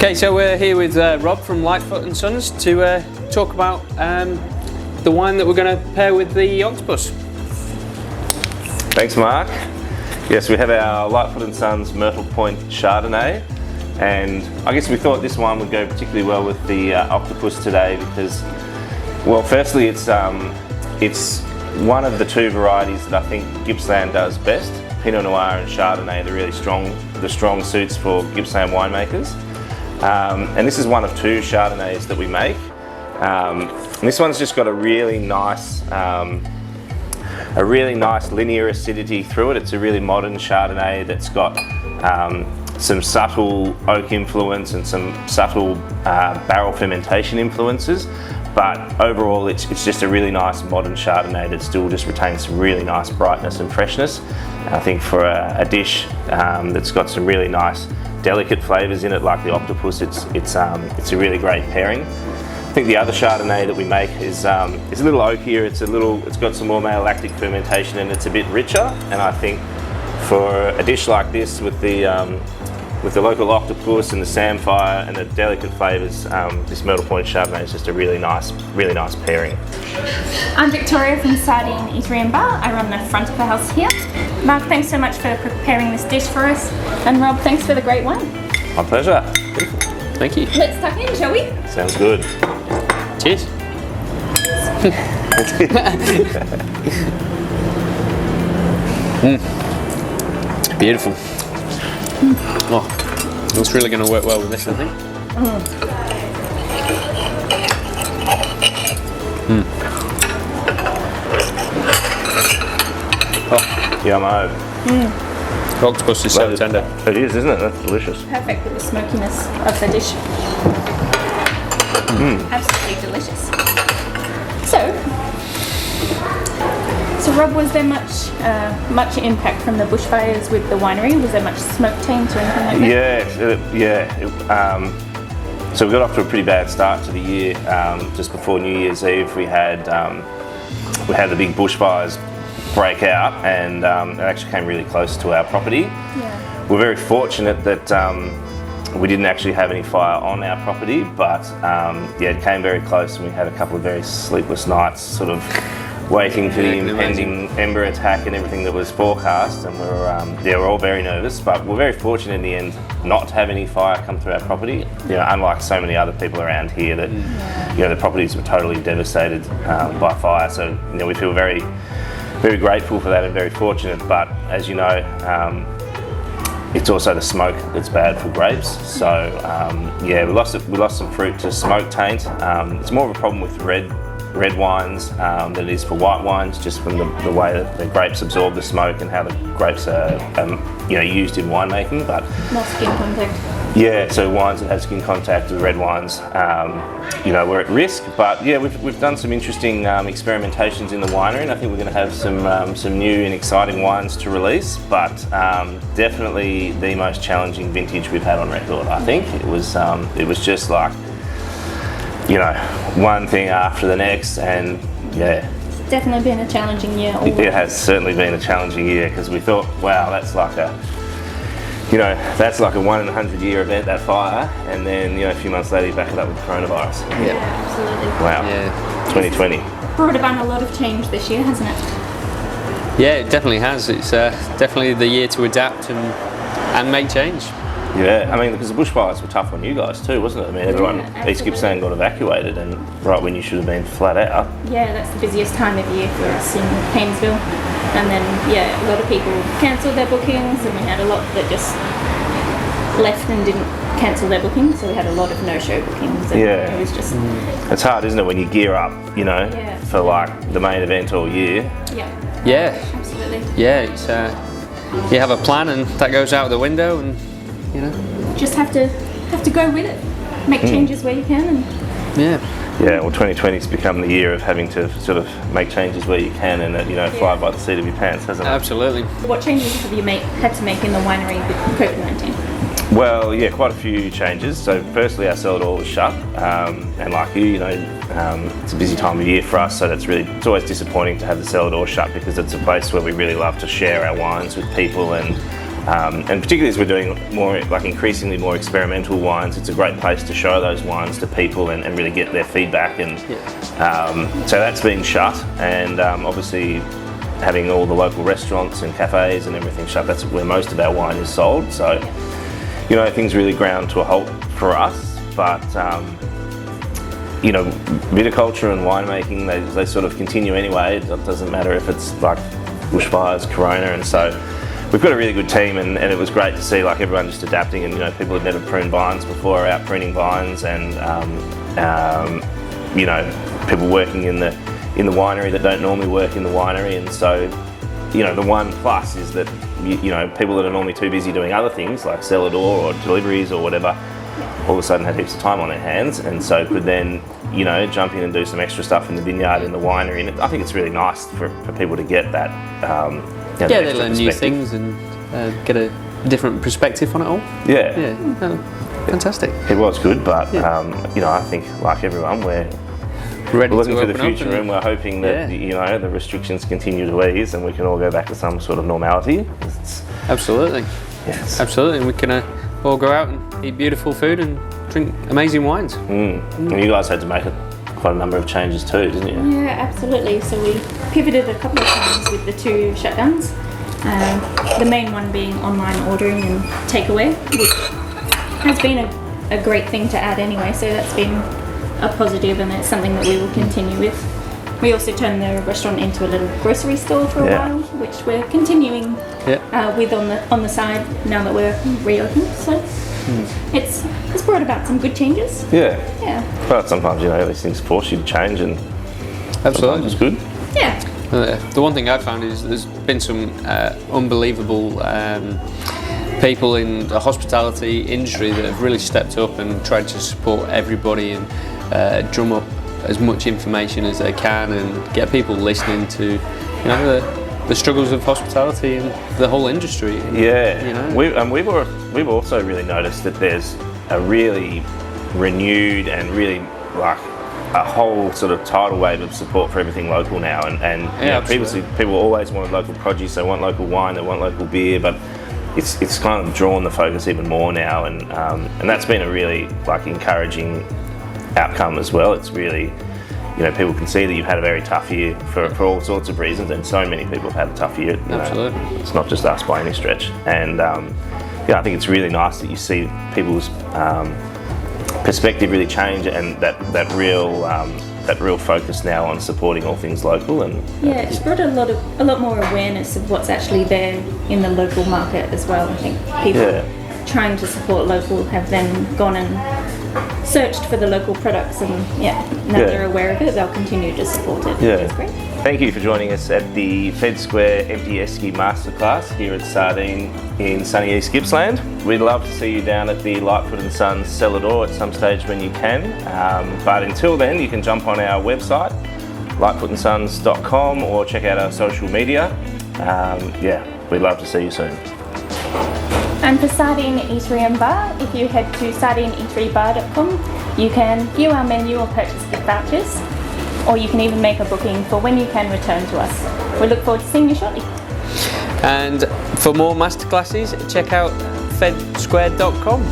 Okay, so we're here with Rob from Lightfoot Sons to talk about the wine that we're going to pair with the octopus. Thanks, Mark. Yes, we have our Lightfoot Sons Myrtle Point Chardonnay, and I guess we thought this one would go particularly well with the octopus today because, well, firstly, it's one of the two varieties that I think Gippsland does best. Pinot Noir and Chardonnay, the strong suits for Gippsland winemakers. And this is one of two Chardonnays that we make. And this one's just got a really nice linear acidity through it. It's a really modern Chardonnay that's got some subtle oak influence and some subtle barrel fermentation influences. But overall, it's just a really nice modern Chardonnay that still just retains some really nice brightness and freshness. And I think for a dish that's got some really nice delicate flavours in it, like the octopus, it's a really great pairing. I think the other Chardonnay that we make is a little oakier. It's got some more malolactic fermentation and it's a bit richer. And I think for a dish like this with the local octopus and the samphire and the delicate flavours, this Myrtle Point Chardonnay is just a really nice pairing. I'm Victoria from Sardine Eatery and Bar. I run the front of the house here. Mark, thanks so much for preparing this dish for us. And Rob, thanks for the great wine. My pleasure. Thank you. Let's tuck in, shall we? Sounds good. Cheers. Beautiful. Oh, it's really going to work well with this, I think. Oh, yummo. The octopus is so tender. It is, isn't it? That's delicious. Perfect with the smokiness of the dish. Absolutely delicious. So Rob, was there much impact from the bushfires with the winery? Was there much smoke taint or anything like that? So we got off to a pretty bad start to the year. Just before New Year's Eve, we had the big bushfires break out, and it actually came really close to our property. Yeah. We're very fortunate that we didn't actually have any fire on our property, but it came very close, and we had a couple of very sleepless nights, sort of waiting for the impending ember attack and everything that was forecast, and we're all very nervous, but we're very fortunate in the end not to have any fire come through our property. You know, unlike so many other people around here that the properties were totally devastated by fire. So we feel very, very grateful for that and very fortunate. But as you know, it's also the smoke that's bad for grapes. So we lost some fruit to smoke taint. It's more of a problem with red wines than it is for white wines, just from the way that the grapes absorb the smoke and how the grapes are used in winemaking. But more skin contact. Yeah, so wines that have skin contact with red wines, we're at risk. But yeah, we've done some interesting experimentations in the winery, and I think we're going to have some new and exciting wines to release. But definitely the most challenging vintage we've had on record. I think it was just like, one thing after the next, and yeah. It's definitely been a challenging year. It has certainly been a challenging year because we thought, wow, that's like a 1 in 100 year event, that fire, and then a few months later you back it up with coronavirus. Yeah, absolutely. Wow. Yeah. 2020. Brought about a lot of change this year, hasn't it? Yeah, it definitely has. It's definitely the year to adapt and make change. Yeah, I mean, because the bushfires were tough on you guys too, wasn't it? I mean, everyone, East Gippsland got evacuated, and right when you should have been flat out. Yeah, that's the busiest time of year for us in Paynesville. And then, a lot of people cancelled their bookings, and we had a lot that just left and didn't cancel their bookings, so we had a lot of no-show bookings. And it was just... It's hard, isn't it, when you gear up, for like the main event all year. Yeah. Yeah. Absolutely. Yeah, it's you have a plan and that goes out the window, and just have to go with it. Make changes where you can. And Yeah, well, 2020's become the year of having to sort of make changes where you can and, fly by the seat of your pants, hasn't it? Absolutely. What changes have you had to make in the winery with COVID-19? Well, yeah, quite a few changes. So firstly, our cellar door was shut, and like it's a busy time of year for us, so it's always disappointing to have the cellar door shut because it's a place where we really love to share our wines with people and And particularly as we're doing more, like increasingly more experimental wines, it's a great place to show those wines to people and really get their feedback. And so that's been shut, and obviously having all the local restaurants and cafes and everything shut, that's where most of our wine is sold. So, you know, things really ground to a halt for us, but you know, viticulture and winemaking, they sort of continue anyway. It doesn't matter if it's like bushfires, corona, and so we've got a really good team, and it was great to see like everyone just adapting, and you know, people had never pruned vines before are out pruning vines, and you know, people working in the winery that don't normally work in the winery. And so, you know, the one plus is that you know, people that are normally too busy doing other things like cellar door or deliveries or whatever, all of a sudden had heaps of time on their hands, and so could then, you know, jump in and do some extra stuff in the vineyard, in the winery. And I think it's really nice for people to get that. You know, They learn new things and get a different perspective on it all. Yeah. Fantastic. It was good, but you know, I think like everyone, we're Ready looking to to the open up future, and we're hoping that you know, the restrictions continue to ease and we can all go back to some sort of normality. Absolutely. Yes. Absolutely, and we can all go out and eat beautiful food and drink amazing wines. And you guys had to make quite a number of changes too, didn't you? Yeah, absolutely. So we pivoted a couple of times with the 2 shutdowns. The main one being online ordering and takeaway, which has been a great thing to add anyway, so that's been a positive, and it's something that we will continue with. We also turned the restaurant into a little grocery store for a while, which we're continuing with on the side now that we're reopened. So it's brought about some good changes. Yeah. But sometimes, you know, these things force you to change, and Absolutely, it's good. Yeah. The one thing I've found is there's been some unbelievable people in the hospitality industry that have really stepped up and tried to support everybody and drum up as much information as they can and get people listening to, you know, the struggles of hospitality and the whole industry. Yeah, you know? we've also really noticed that there's a really renewed and really like a whole sort of tidal wave of support for everything local now. And you know, previously people always wanted local produce, they want local wine, they want local beer, but it's kind of drawn the focus even more now, and that's been a really like encouraging outcome as well. It's really, you know, people can see that you've had a very tough year for all sorts of reasons, and so many people have had a tough year. Absolutely. It's not just us by any stretch. And yeah, I think it's really nice that you see people's perspective really change, and that real focus now on supporting all things local. And it's brought a lot more awareness of what's actually there in the local market as well. I think people trying to support local have then gone and searched for the local products, and now they're aware of it, they'll continue to support it, which is great. Thank you for joining us at the Fed Square Empty Esky Masterclass here at Sardine in sunny East Gippsland. We'd love to see you down at the Lightfoot Sons cellar door at some stage when you can, but until then you can jump on our website lightfootandsons.com or check out our social media. We'd love to see you soon. And for Sardine Eatery and Bar, if you head to sardineeaterybar.com, you can view our menu or purchase gift vouchers, or you can even make a booking for when you can return to us. We look forward to seeing you shortly. And for more masterclasses, check out fedsquare.com.